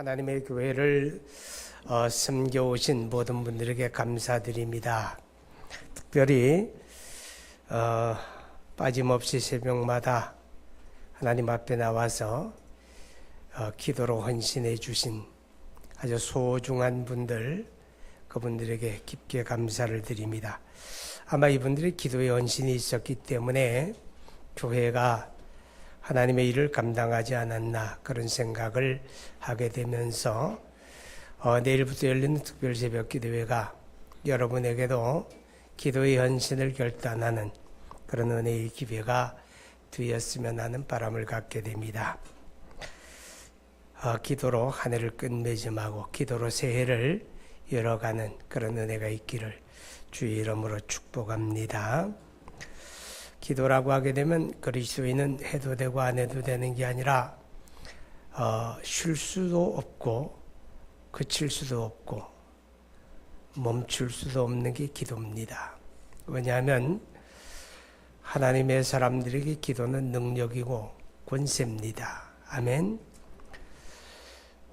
하나님의 교회를 섬겨오신 모든 분들에게 감사드립니다. 특별히 빠짐없이 새벽마다 하나님 앞에 나와서 기도로 헌신해 주신 아주 소중한 분들, 그분들에게 깊게 감사를 드립니다. 아마 이분들의 기도에 헌신이 있었기 때문에 교회가 하나님의 일을 감당하지 않았나 그런 생각을 하게 되면서 내일부터 열리는 특별 새벽 기도회가 여러분에게도 기도의 헌신을 결단하는 그런 은혜의 기회가 되었으면 하는 바람을 갖게 됩니다. 기도로 한 해를 끝맺음하고 기도로 새해를 열어가는 그런 은혜가 있기를 주의 이름으로 축복합니다. 기도라고 하게 되면 그리스도인은 해도 되고 안 해도 되는 게 아니라 쉴 수도 없고 그칠 수도 없고 멈출 수도 없는 게 기도입니다. 왜냐하면 하나님의 사람들에게 기도는 능력이고 권세입니다. 아멘.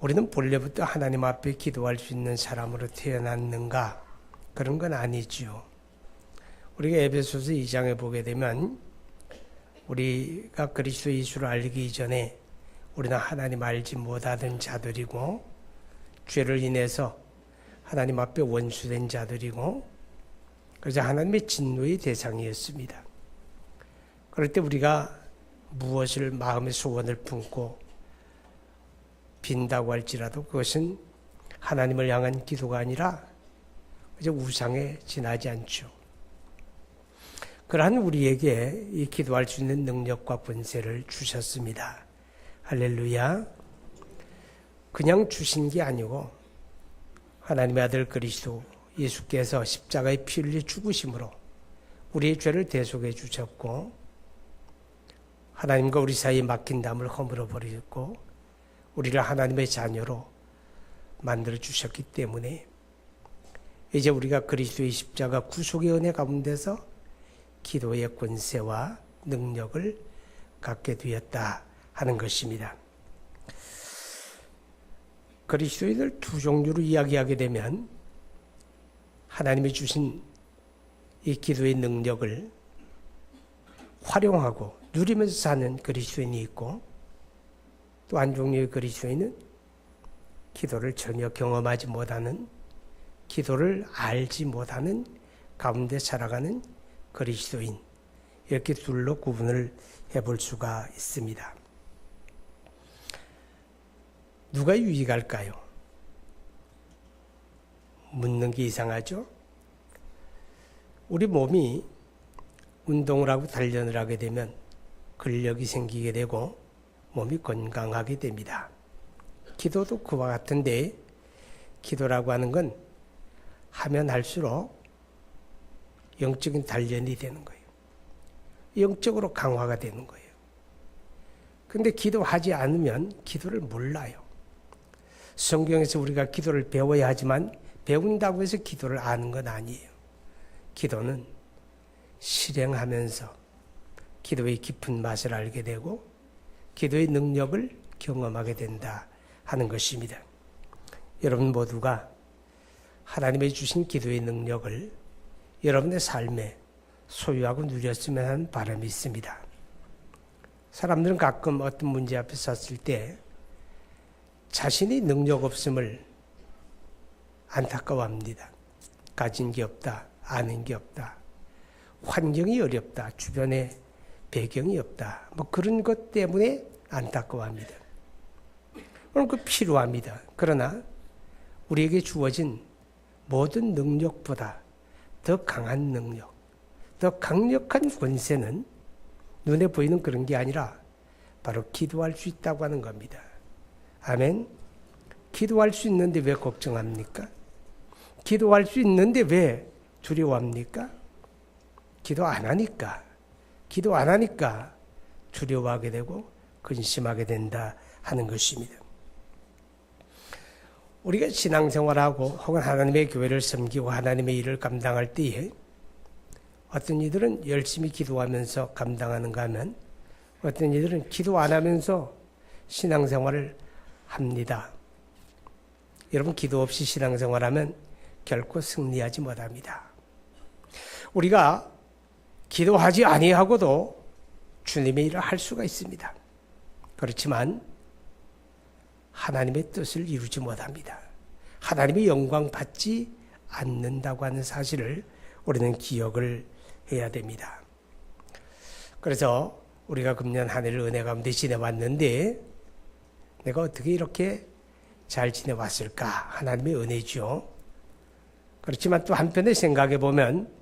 우리는 본래부터 하나님 앞에 기도할 수 있는 사람으로 태어났는가? 그런 건 아니지요. 우리가 에베소서 2장에 보게 되면 우리가 그리스도 예수를 알기 이전에 우리는 하나님 알지 못하던 자들이고 죄를 인해서 하나님 앞에 원수된 자들이고 그래서 하나님의 진노의 대상이었습니다. 그럴 때 우리가 무엇을 마음의 소원을 품고 빈다고 할지라도 그것은 하나님을 향한 기도가 아니라 이제 우상에 지나지 않죠. 그러한 우리에게 이 기도할 수 있는 능력과 권세를 주셨습니다. 할렐루야. 그냥 주신 게 아니고 하나님의 아들 그리스도 예수께서 십자가에 피 흘려 죽으심으로 우리의 죄를 대속해 주셨고 하나님과 우리 사이에 막힌 담을 허물어 버리셨고 우리를 하나님의 자녀로 만들어 주셨기 때문에 이제 우리가 그리스도의 십자가 구속의 은혜 가운데서 기도의 권세와 능력을 갖게 되었다 하는 것입니다. 그리스도인을 두 종류로 이야기하게 되면 하나님이 주신 이 기도의 능력을 활용하고 누리면서 사는 그리스도인이 있고 또 한 종류의 그리스도인은 기도를 전혀 경험하지 못하는 기도를 알지 못하는 가운데 살아가는 그리스도인, 이렇게 둘로 구분을 해볼 수가 있습니다. 누가 유익할까요? 묻는 게 이상하죠? 우리 몸이 운동을 하고 단련을 하게 되면 근력이 생기게 되고 몸이 건강하게 됩니다. 기도도 그와 같은데 기도라고 하는 건 하면 할수록 영적인 단련이 되는 거예요. 영적으로 강화가 되는 거예요. 그런데 기도하지 않으면 기도를 몰라요. 성경에서 우리가 기도를 배워야 하지만 배운다고 해서 기도를 아는 건 아니에요. 기도는 실행하면서 기도의 깊은 맛을 알게 되고 기도의 능력을 경험하게 된다 하는 것입니다. 여러분 모두가 하나님의 주신 기도의 능력을 여러분의 삶에 소유하고 누렸으면 하는 바람이 있습니다. 사람들은 가끔 어떤 문제 앞에 섰을 때 자신이 능력 없음을 안타까워합니다. 가진 게 없다, 아는 게 없다, 환경이 어렵다, 주변에 배경이 없다, 뭐 그런 것 때문에 안타까워합니다. 물론 그 필요합니다. 그러나 우리에게 주어진 모든 능력보다 더 강한 능력, 더 강력한 권세는 눈에 보이는 그런 게 아니라 바로 기도할 수 있다고 하는 겁니다. 아멘. 기도할 수 있는데 왜 걱정합니까? 기도할 수 있는데 왜 두려워합니까? 기도 안 하니까 두려워하게 되고 근심하게 된다 하는 것입니다. 우리가 신앙생활하고 혹은 하나님의 교회를 섬기고 하나님의 일을 감당할 때에 어떤 이들은 열심히 기도하면서 감당하는가 하면 어떤 이들은 기도 안 하면서 신앙생활을 합니다. 여러분, 기도 없이 신앙생활하면 결코 승리하지 못합니다. 우리가 기도하지 아니하고도 주님의 일을 할 수가 있습니다. 그렇지만 하나님의 뜻을 이루지 못합니다. 하나님의 영광 받지 않는다고 하는 사실을 우리는 기억을 해야 됩니다. 그래서 우리가 금년 한 해를 은혜 가운데 지내왔는데 내가 어떻게 이렇게 잘 지내왔을까? 하나님의 은혜죠. 그렇지만 또 한편에 생각해 보면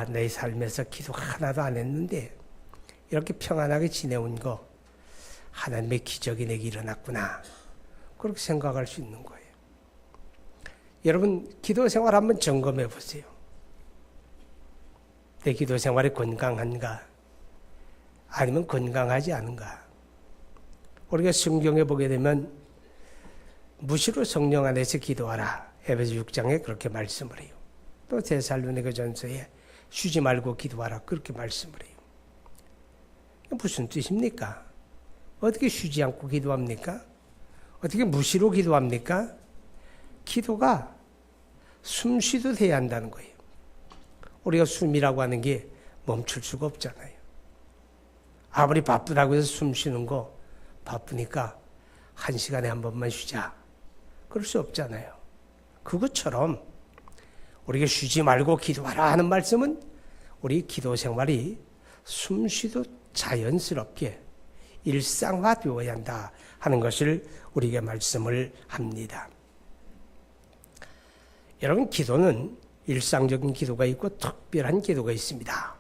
내 삶에서 기도 하나도 안 했는데 이렇게 평안하게 지내온 거 하나님의 기적이 내게 일어났구나. 그렇게 생각할 수 있는 거예요. 여러분, 기도 생활 한번 점검해 보세요. 내 기도 생활이 건강한가? 아니면 건강하지 않은가? 우리가 성경에 보게 되면 무시로 성령 안에서 기도하라. 에베소 6장에 그렇게 말씀을 해요. 또 데살로니가전서에 쉬지 말고 기도하라. 그렇게 말씀을 해요. 무슨 뜻입니까? 어떻게 쉬지 않고 기도합니까? 어떻게 무시로 기도합니까? 기도가 숨 쉬듯 해야 한다는 거예요. 우리가 숨이라고 하는 게 멈출 수가 없잖아요. 아무리 바쁘다고 해서 숨 쉬는 거 바쁘니까 1시간에 한 번만 쉬자. 그럴 수 없잖아요. 그것처럼 우리가 쉬지 말고 기도하라 하는 말씀은 우리 기도 생활이 숨 쉬듯 자연스럽게 일상화되어야 한다 하는 것을 우리에게 말씀을 합니다. 여러분, 기도는 일상적인 기도가 있고 특별한 기도가 있습니다.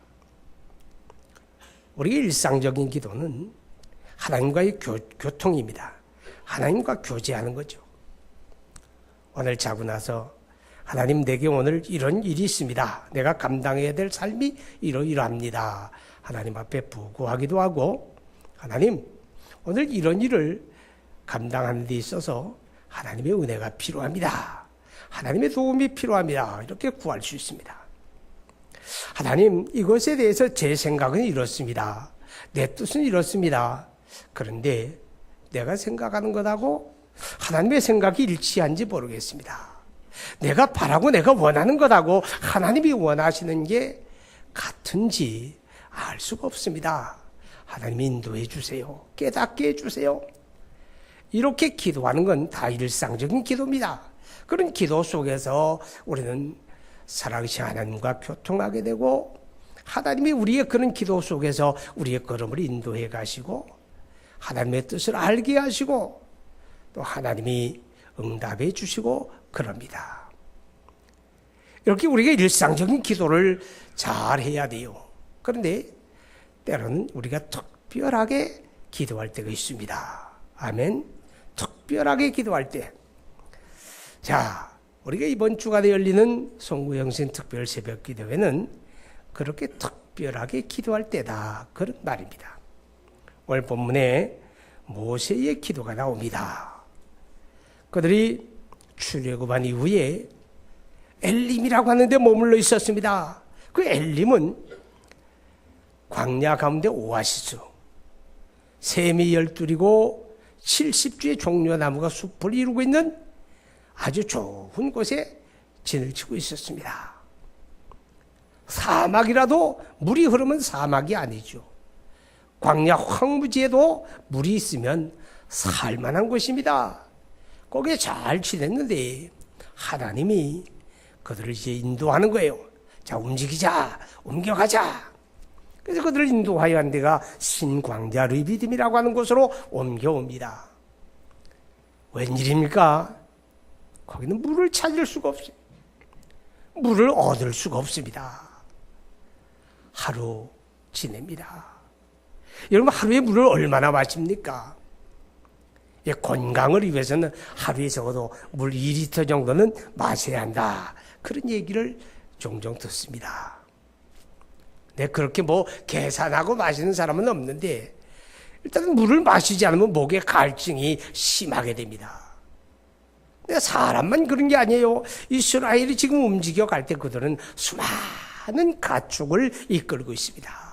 우리의 일상적인 기도는 하나님과의 교통입니다. 하나님과 교제하는 거죠. 오늘 자고 나서 하나님, 내게 오늘 이런 일이 있습니다. 내가 감당해야 될 삶이 이러이러합니다. 하나님 앞에 부고하기도 하고, 하나님, 오늘 이런 일을 감당하는 데 있어서 하나님의 은혜가 필요합니다. 하나님의 도움이 필요합니다. 이렇게 구할 수 있습니다. 하나님, 이것에 대해서 제 생각은 이렇습니다. 내 뜻은 이렇습니다. 그런데 내가 생각하는 것하고 하나님의 생각이 일치한지 모르겠습니다. 내가 바라고 내가 원하는 것하고 하나님이 원하시는 게 같은지 알 수가 없습니다. 하나님이 인도해 주세요. 깨닫게 해주세요. 이렇게 기도하는 건 다 일상적인 기도입니다. 그런 기도 속에서 우리는 살아계신 하나님과 교통하게 되고, 하나님이 우리의 그런 기도 속에서 우리의 걸음을 인도해 가시고 하나님의 뜻을 알게 하시고 또 하나님이 응답해 주시고 그럽니다. 이렇게 우리가 일상적인 기도를 잘 해야 돼요. 그런데 때로는 우리가 특별하게 기도할 때가 있습니다. 아멘. 특별하게 기도할 때. 자, 우리가 이번 주간에 열리는 송구영신 특별 새벽 기도회는 그렇게 특별하게 기도할 때다. 그런 말입니다. 오늘 본문에 모세의 기도가 나옵니다. 그들이 출애굽한 이후에 엘림이라고 하는데 머물러 있었습니다. 그 엘림은 광야 가운데 오아시스, 샘이 12이고 70주의 종려나무가 숲을 이루고 있는 아주 좋은 곳에 진을 치고 있었습니다. 사막이라도 물이 흐르면 사막이 아니죠. 광야 황무지에도 물이 있으면 살만한 곳입니다. 거기에 잘 지냈는데 하나님이 그들을 이제 인도하는 거예요. 자, 움직이자, 옮겨가자. 그래서 그들을 인도하여 한 데가 신광야 르비딤이라고 하는 곳으로 옮겨옵니다. 웬일입니까? 거기는 물을 찾을 수가 없어요. 물을 얻을 수가 없습니다. 하루 지냅니다. 여러분, 하루에 물을 얼마나 마십니까? 건강을 위해서는 하루에 적어도 물 2리터 정도는 마셔야 한다. 그런 얘기를 종종 듣습니다. 그렇게 계산하고 마시는 사람은 없는데 일단 물을 마시지 않으면 목에 갈증이 심하게 됩니다. 사람만 그런 게 아니에요. 이스라엘이 지금 움직여 갈 때 그들은 수많은 가축을 이끌고 있습니다.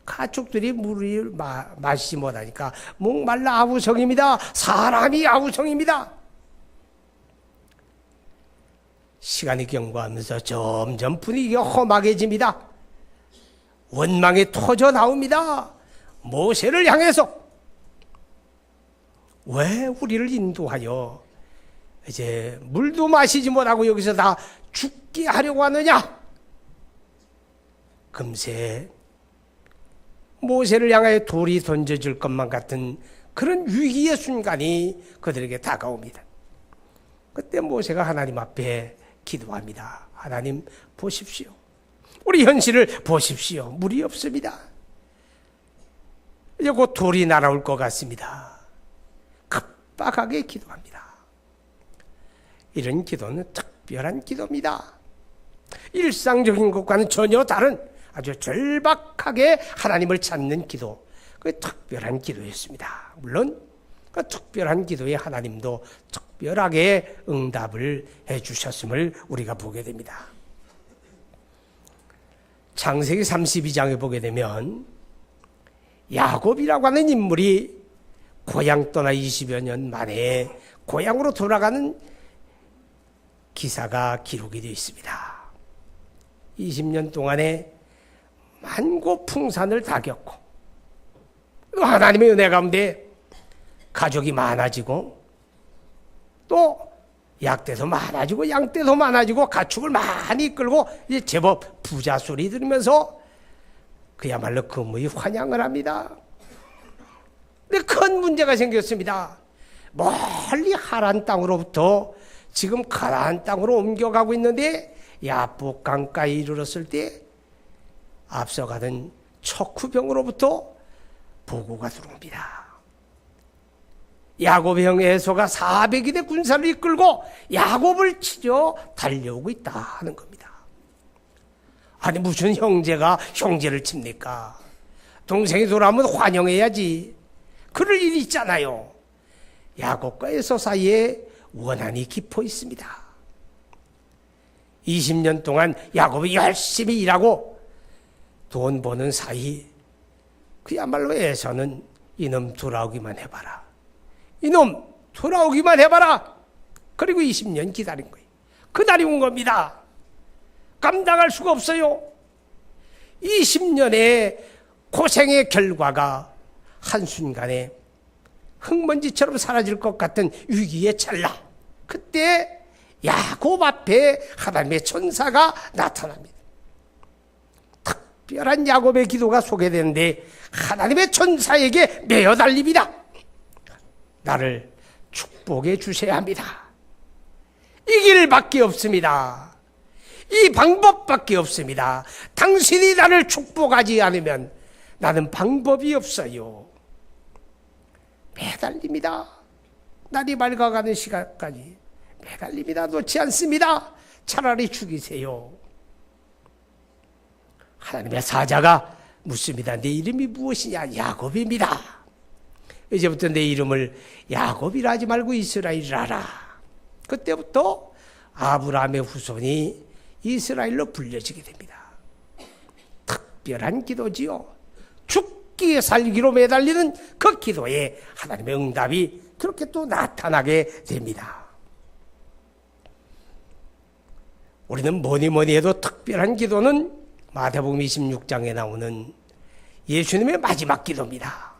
가축들이 물을 마시지 못하니까 목말라 아우성입니다. 사람이 아우성입니다. 시간이 경과하면서 점점 분위기가 험악해집니다. 원망이 터져 나옵니다. 모세를 향해서 왜 우리를 인도하여 이제 물도 마시지 못하고 여기서 다 죽게 하려고 하느냐? 금세 모세를 향하여 돌이 던져질 것만 같은 그런 위기의 순간이 그들에게 다가옵니다. 그때 모세가 하나님 앞에 기도합니다. 하나님 보십시오. 우리 현실을 보십시오. 물이 없습니다. 이제 곧 돌이 날아올 것 같습니다. 급박하게 기도합니다. 이런 기도는 특별한 기도입니다. 일상적인 것과는 전혀 다른 아주 절박하게 하나님을 찾는 기도, 그 특별한 기도였습니다. 물론 그 특별한 기도에 하나님도 특별하게 응답을 해주셨음을 우리가 보게 됩니다. 창세기 32장에 보게 되면 야곱이라고 하는 인물이 고향 떠나 20여 년 만에 고향으로 돌아가는 기사가 기록이 되어 있습니다. 20년 동안에 만고풍산을 다 겪고 또 하나님의 은혜 가운데 가족이 많아지고 또 약대도 많아지고 양떼도 많아지고 가축을 많이 끌고 이제 제법 부자 소리 들으면서 그야말로 금의 환영을 합니다. 근데 큰 문제가 생겼습니다. 멀리 하란 땅으로부터 지금 가나안 땅으로 옮겨가고 있는데 야복 강가에 이르렀을 때 앞서가던 척후병으로부터 보고가 들어옵니다. 야곱의 형 에서가 400이 대 군사를 이끌고 야곱을 치려 달려오고 있다 하는 겁니다. 아니 무슨 형제가 형제를 칩니까? 동생이 돌아오면 환영해야지. 그럴 일이 있잖아요. 야곱과 에서 사이에 원한이 깊어 있습니다. 20년 동안 야곱이 열심히 일하고 돈 버는 사이 그야말로 에서는 이놈 돌아오기만 해봐라. 이놈 돌아오기만 해봐라. 그리고 20년 기다린 거예요. 그날이 온 겁니다. 감당할 수가 없어요. 20년의 고생의 결과가 한순간에 흙먼지처럼 사라질 것 같은 위기의 찰나, 그때 야곱 앞에 하나님의 천사가 나타납니다. 특별한 야곱의 기도가 소개되는데 하나님의 천사에게 매어 달립니다. 나를 축복해 주셔야 합니다. 이 길밖에 없습니다. 이 방법밖에 없습니다. 당신이 나를 축복하지 않으면 나는 방법이 없어요. 매달립니다. 날이 밝아가는 시간까지 매달립니다. 놓지 않습니다. 차라리 죽이세요. 하나님의 사자가 묻습니다. 내 이름이 무엇이냐? 야곱입니다. 이제부터 내 이름을 야곱이라 하지 말고 이스라엘이라 하라. 그때부터 아브라함의 후손이 이스라엘로 불려지게 됩니다. 특별한 기도지요. 죽기에 살기로 매달리는 그 기도에 하나님의 응답이 그렇게 또 나타나게 됩니다. 우리는 뭐니 해도 특별한 기도는 마태복음 26장에 나오는 예수님의 마지막 기도입니다.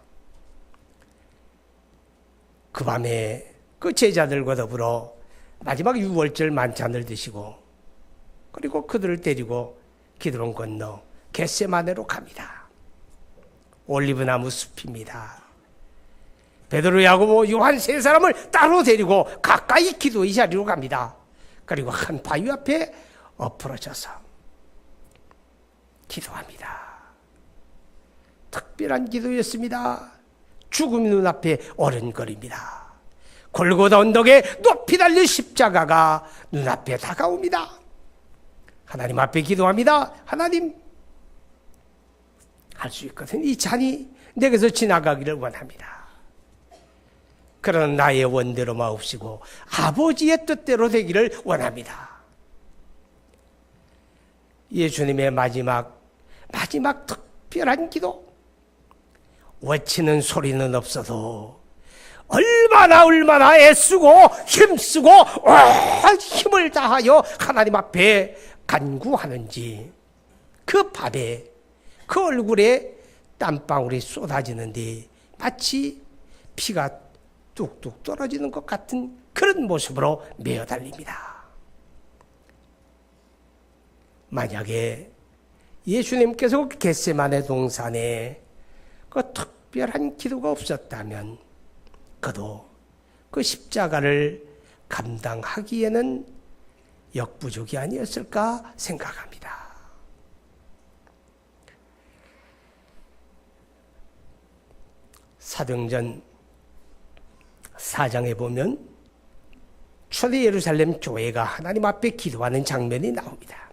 그 밤에 그 제자들과 더불어 마지막 유월절 만찬을 드시고 그리고 그들을 데리고 기드론 건너 겟세마네로 갑니다. 올리브나무 숲입니다. 베드로, 야고보, 요한 세 사람을 따로 데리고 가까이 기도의 자리로 갑니다. 그리고 한 바위 앞에 엎어져서 기도합니다. 특별한 기도였습니다. 죽음이 눈앞에 어른거립니다. 골고다 언덕에 높이 달린 십자가가 눈앞에 다가옵니다. 하나님 앞에 기도합니다. 하나님, 할 수 있거든. 이 잔이 내게서 지나가기를 원합니다. 그러나 나의 원대로 마옵시고 아버지의 뜻대로 되기를 원합니다. 예수님의 마지막 특별한 기도. 외치는 소리는 없어도 얼마나 애쓰고 힘쓰고 힘을 다하여 하나님 앞에 간구하는지, 그 밤에 그 얼굴에 땀방울이 쏟아지는데 마치 피가 뚝뚝 떨어지는 것 같은 그런 모습으로 메어 달립니다. 만약에 예수님께서 겟세마네 동산에 그 특별한 기도가 없었다면 그도 그 십자가를 감당하기에는 역부족이 아니었을까 생각합니다. 사도행전 4장에 보면 초대 예루살렘 교회가 하나님 앞에 기도하는 장면이 나옵니다.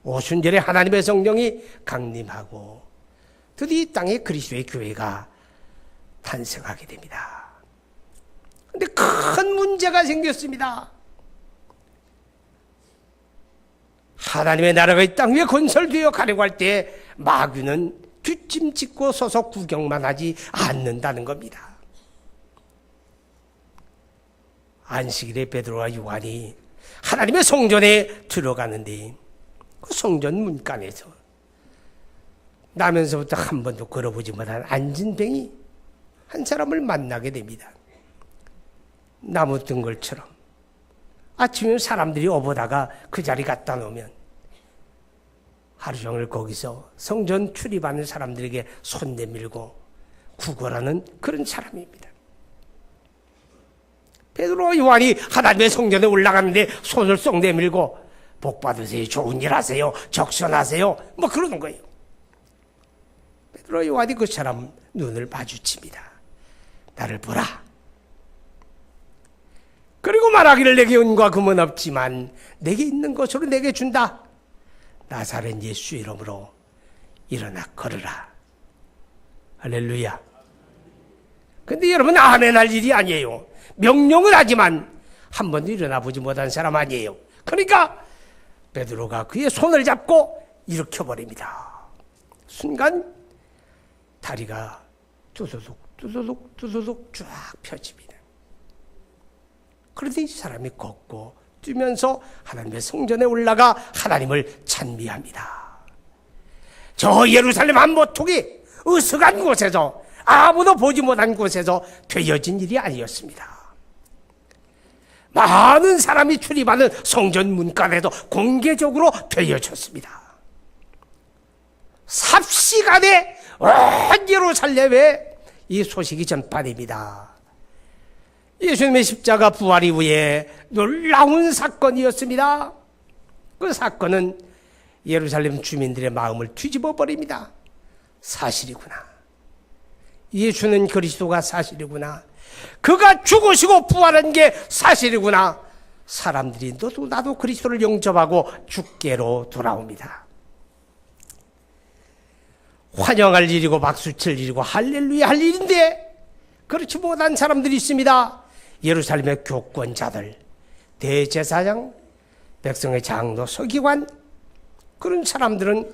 오순절에 하나님의 성령이 강림하고 드디어 이 땅에 그리스도의 교회가 탄생하게 됩니다. 그런데 큰 문제가 생겼습니다. 하나님의 나라가 이 땅 위에 건설되어 가려고 할 때 마귀는 뒷짐짓고 서서 구경만 하지 않는다는 겁니다. 안식일에 베드로와 요한이 하나님의 성전에 들어가는데 그 성전 문간에서 나면서부터 한 번도 걸어보지 못한 안진뱅이 한 사람을 만나게 됩니다. 나무 등걸처럼 아침에 사람들이 업어다가 그 자리 갖다 놓으면 하루 종일 거기서 성전 출입하는 사람들에게 손 내밀고 구걸하는 그런 사람입니다. 베드로와 요한이 하나님의 성전에 올라가는데 손을 쏙 내밀고 복 받으세요, 좋은 일 하세요, 적선하세요, 뭐 그러는 거예요. 베드로와 요한이 그 사람 눈을 마주칩니다. 나를 보라. 그리고 말하기를 내게 은과 금은 없지만 내게 있는 것으로 내게 준다. 나사렛 예수 이름으로 일어나 걸으라. 할렐루야. 근데 여러분, 아멘 할 일이 아니에요. 명령을 하지만 한 번도 일어나 보지 못한 사람 아니에요. 그러니까 베드로가 그의 손을 잡고 일으켜버립니다. 순간 다리가 두두둑 쫙 펴집니다. 그런데 이 사람이 걷고 뛰면서 하나님의 성전에 올라가 하나님을 찬미합니다. 저 예루살렘 한 모퉁이 으슥한 곳에서, 아무도 보지 못한 곳에서 되어진 일이 아니었습니다. 많은 사람이 출입하는 성전 문간에도 공개적으로 되어졌습니다. 삽시간에 온 예루살렘에 이 소식이 전파됩니다. 예수님의 십자가 부활 이후에 놀라운 사건이었습니다. 그 사건은 예루살렘 주민들의 마음을 뒤집어 버립니다. 사실이구나. 예수는 그리스도가 사실이구나. 그가 죽으시고 부활한 게 사실이구나. 사람들이 너도 나도 그리스도를 영접하고 주께로 돌아옵니다. 환영할 일이고 박수칠 일이고 할렐루야 할 일인데 그렇지 못한 사람들이 있습니다. 예루살렘의 교권자들, 대제사장, 백성의 장로, 서기관, 그런 사람들은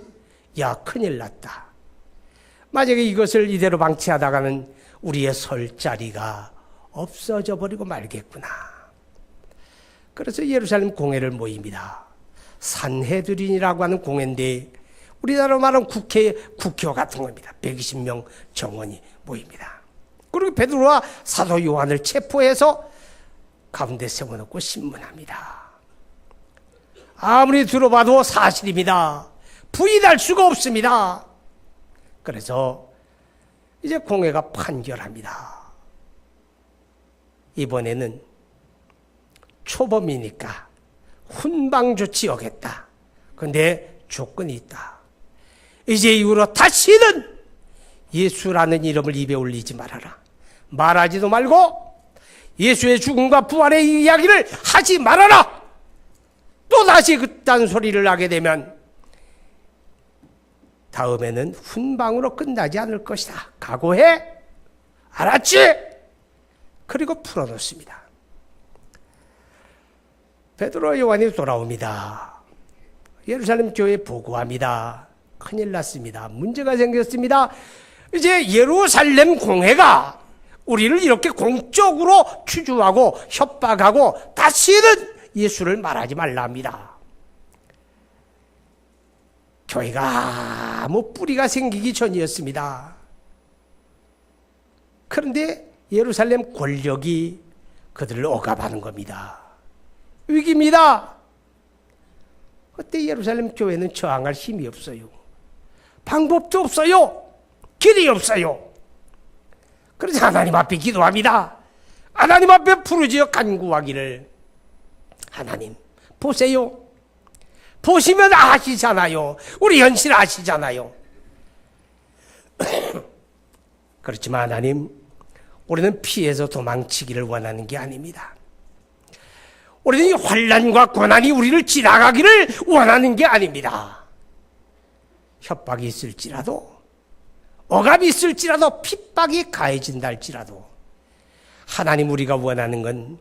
야, 큰일 났다. 만약에 이것을 이대로 방치하다가는 우리의 설 자리가 없어져 버리고 말겠구나. 그래서 예루살렘 공회를 모입니다. 산헤드린이라고 하는 공회인데 우리나라로 말하면 국회와 같은 겁니다. 120명 정원이 모입니다. 그리고 베드로와 사도 요한을 체포해서 가운데 세워놓고 신문합니다. 아무리 들어봐도 사실입니다. 부인할 수가 없습니다. 그래서 이제 공회가 판결합니다. 이번에는 초범이니까 훈방 조치하겠다. 근데 조건이 있다. 이제 이후로 다시는 예수라는 이름을 입에 올리지 말아라. 말하지도 말고 예수의 죽음과 부활의 이야기를 하지 말아라. 또 다시 그딴 소리를 하게 되면 다음에는 훈방으로 끝나지 않을 것이다. 각오해. 알았지? 그리고 풀어놓습니다. 베드로와 요한이 돌아옵니다. 예루살렘 교회에 보고합니다. 큰일 났습니다. 문제가 생겼습니다. 이제 예루살렘 공회가 우리를 이렇게 공적으로 추주하고 협박하고 다시는 예수를 말하지 말라 합니다. 교회가 아무 뿌리가 생기기 전이었습니다. 그런데 예루살렘 권력이 그들을 억압하는 겁니다. 위기입니다. 그때 예루살렘 교회는 저항할 힘이 없어요. 방법도 없어요. 길이 없어요. 그래서 하나님 앞에 기도합니다. 하나님 앞에 부르짖어 간구하기를, 하나님 보세요. 보시면 아시잖아요. 우리 현실 아시잖아요. 그렇지만 하나님, 우리는 피해서 도망치기를 원하는 게 아닙니다. 우리는 이 환난과 고난이 우리를 지나가기를 원하는 게 아닙니다. 협박이 있을지라도, 억압이 있을지라도, 핍박이 가해진다 할지라도 하나님, 우리가 원하는 건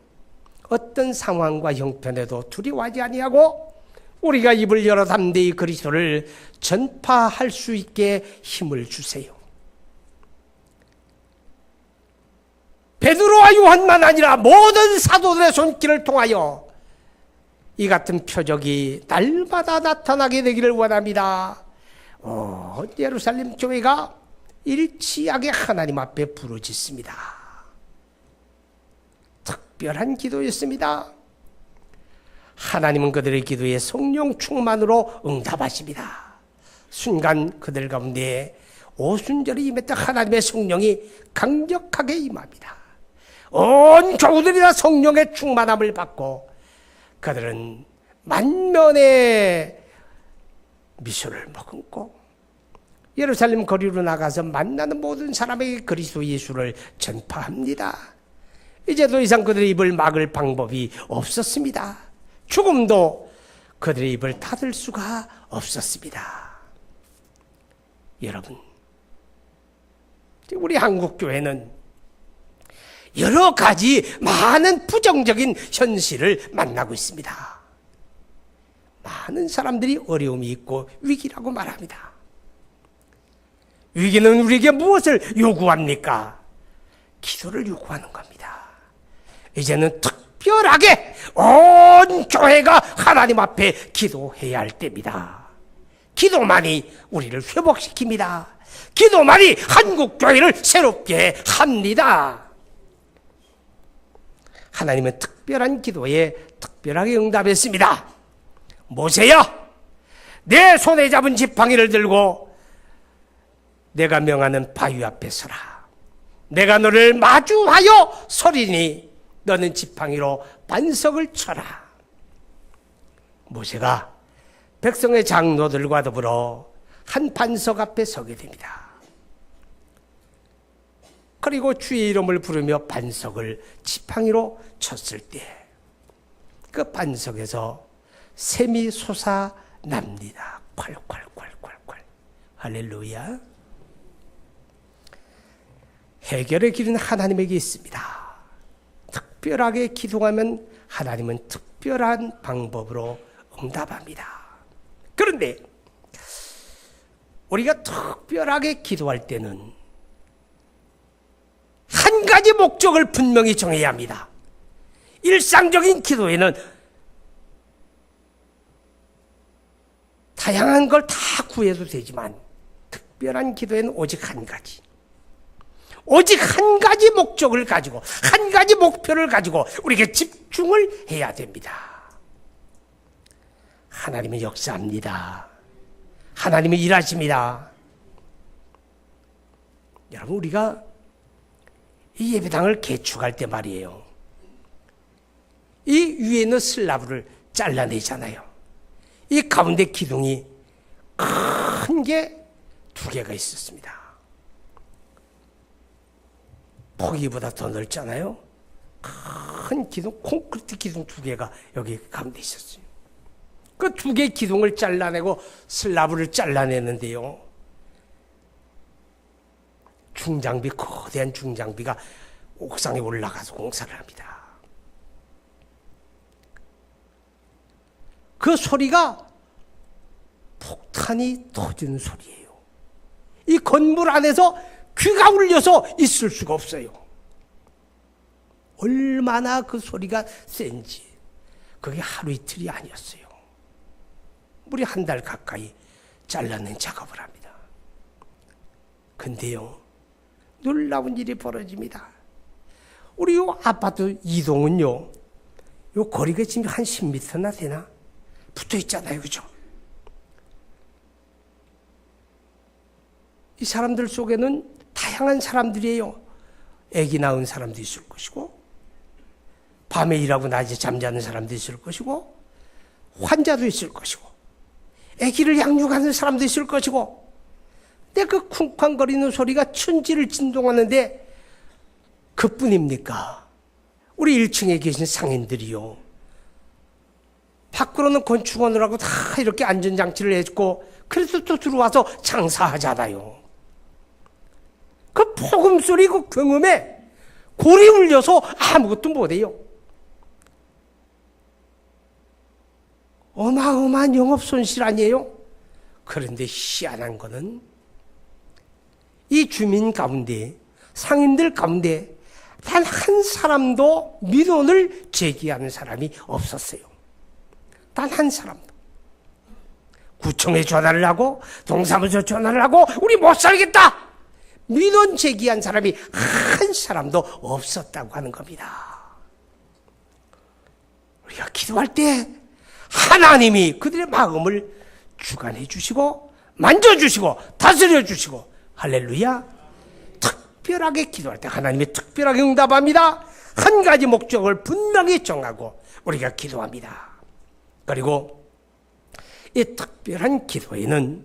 어떤 상황과 형편에도 두려워하지 아니하고 우리가 입을 열어 담대히 그리스도를 전파할 수 있게 힘을 주세요. 베드로와 요한만 아니라 모든 사도들의 손길을 통하여 이 같은 표적이 날마다 나타나게 되기를 원합니다. 예루살렘 교회가 일치하게 하나님 앞에 부르짖습니다. 특별한 기도였습니다. 하나님은 그들의 기도에 성령 충만으로 응답하십니다. 순간 그들 가운데 오순절이 임했던 하나님의 성령이 강력하게 임합니다. 온 교우들이 다 성령의 충만함을 받고 그들은 만면의 미소를 머금고 예루살렘 거리로 나가서 만나는 모든 사람에게 그리스도 예수를 전파합니다. 이제 더 이상 그들의 입을 막을 방법이 없었습니다. 죽음도 그들의 입을 닫을 수가 없었습니다. 여러분, 우리 한국교회는 여러 가지 많은 부정적인 현실을 만나고 있습니다. 많은 사람들이 어려움이 있고 위기라고 말합니다. 위기는 우리에게 무엇을 요구합니까? 기도를 요구하는 겁니다. 이제는 특별하게 온 교회가 하나님 앞에 기도해야 할 때입니다. 기도만이 우리를 회복시킵니다. 기도만이 한국교회를 새롭게 합니다. 하나님은 특별한 기도에 특별하게 응답했습니다. 모세야, 내 손에 잡은 지팡이를 들고 내가 명하는 바위 앞에 서라. 내가 너를 마주하여 서리니 너는 지팡이로 반석을 쳐라. 모세가 백성의 장로들과 더불어 한 반석 앞에 서게 됩니다. 그리고 주의 이름을 부르며 반석을 지팡이로 쳤을 때 그 반석에서 샘이 솟아납니다. 콸콸콸콸콸. 할렐루야. 해결의 길은 하나님에게 있습니다. 특별하게 기도하면 하나님은 특별한 방법으로 응답합니다. 그런데 우리가 특별하게 기도할 때는 한 가지 목적을 분명히 정해야 합니다. 일상적인 기도에는 다양한 걸 다 구해도 되지만 특별한 기도에는 오직 한 가지. 오직 한 가지 목적을 가지고 한 가지 목표를 가지고 우리에게 집중을 해야 됩니다. 하나님은 역사합니다. 하나님은 일하십니다. 여러분, 우리가 이 예배당을 개축할 때 말이에요. 이 위에 있는 슬라브를 잘라내잖아요. 이 가운데 기둥이 큰 게 2개가 있었습니다. 포기보다 더 넓잖아요. 큰 기둥, 콘크리트 기둥 2개가 여기 가운데 있었어요. 그 2개 기둥을 잘라내고 슬라브를 잘라내는데요. 중장비, 거대한 중장비가 옥상에 올라가서 공사를 합니다. 그 소리가 폭탄이 터지는 소리예요. 이 건물 안에서 귀가 울려서 있을 수가 없어요. 얼마나 그 소리가 센지. 그게 하루 이틀이 아니었어요. 무려 한 달 가까이 잘라낸 작업을 합니다. 근데요, 놀라운 일이 벌어집니다. 우리 요 아파트 이동은요, 요 거리가 지금 한 10m나 되나? 붙어 있잖아요. 그죠? 이 사람들 속에는 다양한 사람들이에요. 아기 낳은 사람도 있을 것이고, 밤에 일하고 낮에 잠자는 사람도 있을 것이고, 환자도 있을 것이고, 아기를 양육하는 사람도 있을 것이고, 근데 그 쿵쾅거리는 소리가 천지를 진동하는데 그뿐입니까? 우리 1층에 계신 상인들이요, 밖으로는 건축원을 다 이렇게 안전장치를 해주고 그래서 또 들어와서 장사하잖아요. 그 폭음소리 그 경음에 골이 울려서 아무것도 못해요. 어마어마한 영업손실 아니에요? 그런데 희한한 거는 이 주민 가운데, 상인들 가운데 단 한 사람도 민원을 제기하는 사람이 없었어요. 단 한 사람도. 구청에 전화를 하고 동사무소 전화를 하고 우리 못 살겠다! 민원 제기한 사람이 한 사람도 없었다고 하는 겁니다. 우리가 기도할 때 하나님이 그들의 마음을 주관해 주시고 만져주시고 다스려 주시고, 할렐루야, 특별하게 기도할 때 하나님이 특별하게 응답합니다. 한 가지 목적을 분명히 정하고 우리가 기도합니다. 그리고 이 특별한 기도에는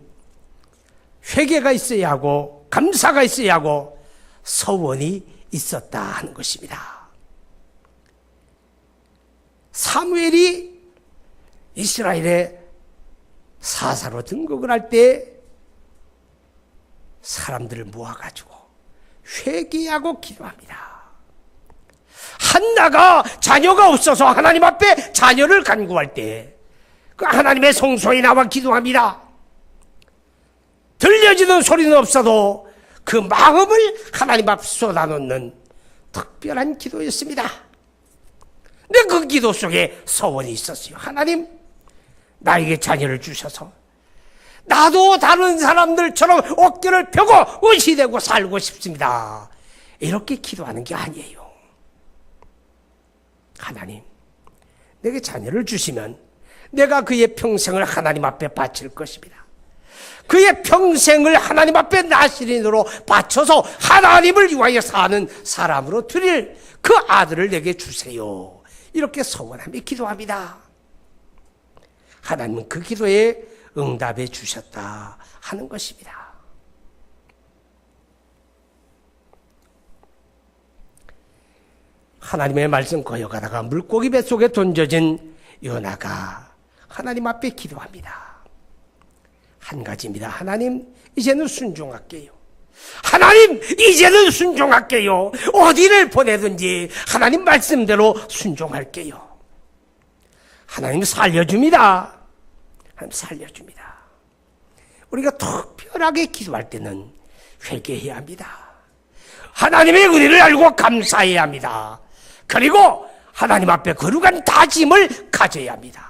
회개가 있어야 하고 감사가 있어야 하고 서원이 있었다 하는 것입니다. 사무엘이 이스라엘의 사사로 등극을 할 때 사람들을 모아가지고 회개하고 기도합니다. 한나가 자녀가 없어서 하나님 앞에 자녀를 간구할 때 그 하나님의 성소에 나와 기도합니다. 들려지는 소리는 없어도 그 마음을 하나님 앞에 쏟아놓는 특별한 기도였습니다. 근데 그 기도 속에 서원이 있었어요. 하나님, 나에게 자녀를 주셔서 나도 다른 사람들처럼 어깨를 펴고 의시되고 살고 싶습니다. 이렇게 기도하는 게 아니에요. 하나님, 내게 자녀를 주시면 내가 그의 평생을 하나님 앞에 바칠 것입니다. 그의 평생을 하나님 앞에 나시린으로 바쳐서 하나님을 위하여 사는 사람으로 드릴 그 아들을 내게 주세요. 이렇게 서원하며 기도합니다. 하나님은 그 기도에 응답해 주셨다 하는 것입니다. 하나님의 말씀 거역하다가 물고기 뱃속에 던져진 요나가 하나님 앞에 기도합니다. 한 가지입니다. 하나님, 이제는 순종할게요. 하나님, 이제는 순종할게요. 어디를 보내든지 하나님 말씀대로 순종할게요. 하나님 살려줍니다. 하나님 살려줍니다. 우리가 특별하게 기도할 때는 회개해야 합니다. 하나님의 은혜를 알고 감사해야 합니다. 그리고 하나님 앞에 거룩한 다짐을 가져야 합니다.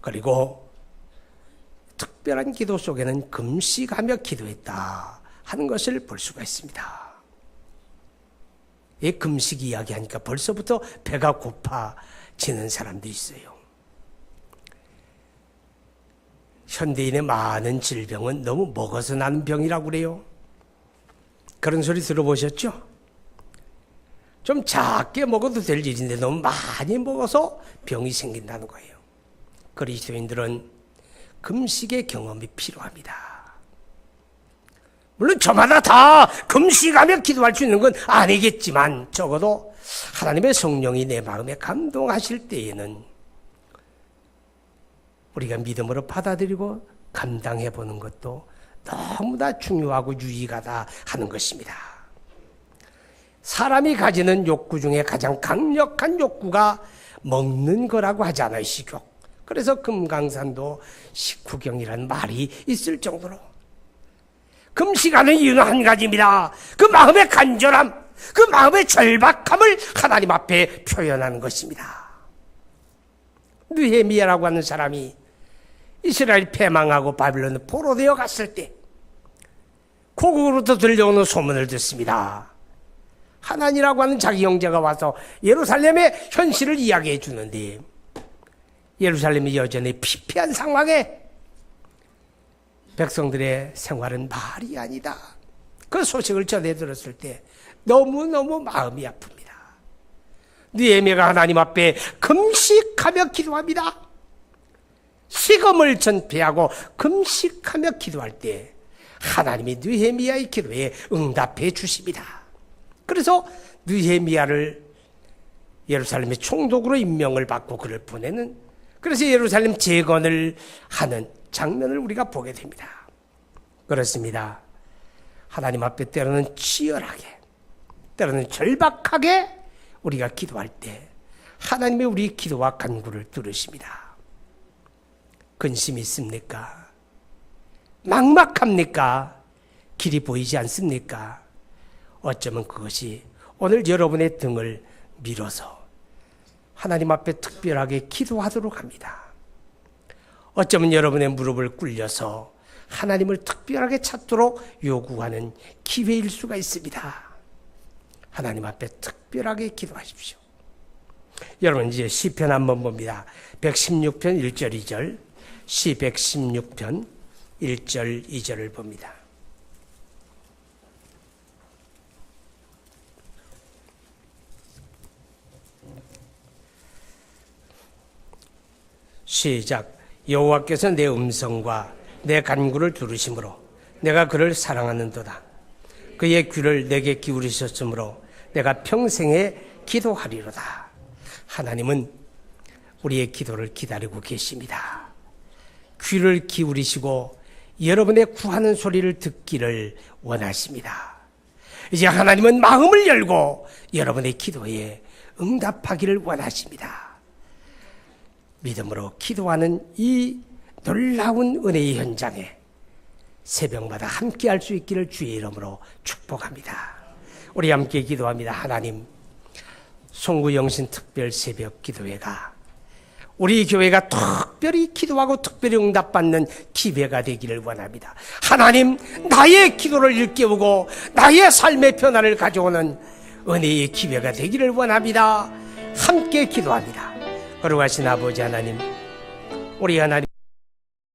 그리고 특별한 기도 속에는 금식하며 기도했다 하는 것을 볼 수가 있습니다. 이 금식 이야기하니까 벌써부터 배가 고파지는 사람들이 있어요. 현대인의 많은 질병은 너무 먹어서 나는 병이라고 그래요. 그런 소리 들어보셨죠? 좀 작게 먹어도 될 일인데 너무 많이 먹어서 병이 생긴다는 거예요. 그리스도인들은 금식의 경험이 필요합니다. 물론 저마다 다 금식하며 기도할 수 있는 건 아니겠지만 적어도 하나님의 성령이 내 마음에 감동하실 때에는 우리가 믿음으로 받아들이고 감당해 보는 것도 너무나 중요하고 유익하다 하는 것입니다. 사람이 가지는 욕구 중에 가장 강력한 욕구가 먹는 거라고 하잖아요, 식욕. 그래서 금강산도 식후경이라는 말이 있을 정도로 금식하는 이유는 한 가지입니다. 그 마음의 간절함, 그 마음의 절박함을 하나님 앞에 표현하는 것입니다. 느헤미야라고 하는 사람이 이스라엘 패망하고 바빌론에 포로되어 갔을 때 고국으로부터 들려오는 소문을 듣습니다. 하나니라고 하는 자기 형제가 와서 예루살렘의 현실을 이야기해 주는데, 예루살렘이 여전히 피폐한 상황에 백성들의 생활은 말이 아니다. 그 소식을 전해 들었을 때 너무너무 마음이 아픕니다. 느헤미야가 하나님 앞에 금식하며 기도합니다. 시금을 전폐하고 금식하며 기도할 때 하나님이 느헤미야의 기도에 응답해 주십니다. 그래서 느헤미야를 예루살렘의 총독으로 임명을 받고 그를 보내는, 그래서 예루살렘 재건을 하는 장면을 우리가 보게 됩니다. 그렇습니다. 하나님 앞에 때로는 치열하게, 때로는 절박하게 우리가 기도할 때 하나님의 우리 기도와 간구를 들으십니다. 근심이 있습니까? 막막합니까? 길이 보이지 않습니까? 어쩌면 그것이 오늘 여러분의 등을 밀어서 하나님 앞에 특별하게 기도하도록 합니다. 어쩌면 여러분의 무릎을 꿇려서 하나님을 특별하게 찾도록 요구하는 기회일 수가 있습니다. 하나님 앞에 특별하게 기도하십시오. 여러분 이제 시편 한번 봅니다. 116편 1절 2절, 시 116편 1절 2절을 봅니다. 시작. 여호와께서 내 음성과 내 간구를 들으심으로 내가 그를 사랑하는도다. 그의 귀를 내게 기울이셨으므로 내가 평생에 기도하리로다. 하나님은 우리의 기도를 기다리고 계십니다. 귀를 기울이시고 여러분의 구하는 소리를 듣기를 원하십니다. 이제 하나님은 마음을 열고 여러분의 기도에 응답하기를 원하십니다. 믿음으로 기도하는 이 놀라운 은혜의 현장에 새벽마다 함께 할 수 있기를 주의 이름으로 축복합니다. 우리 함께 기도합니다. 하나님, 송구영신 특별 새벽 기도회가 우리 교회가 특별히 기도하고 특별히 응답받는 기회가 되기를 원합니다. 하나님, 나의 기도를 일깨우고 나의 삶의 변화를 가져오는 은혜의 기회가 되기를 원합니다. 함께 기도합니다. 거룩하신 아버지 하나님, 우리 하나님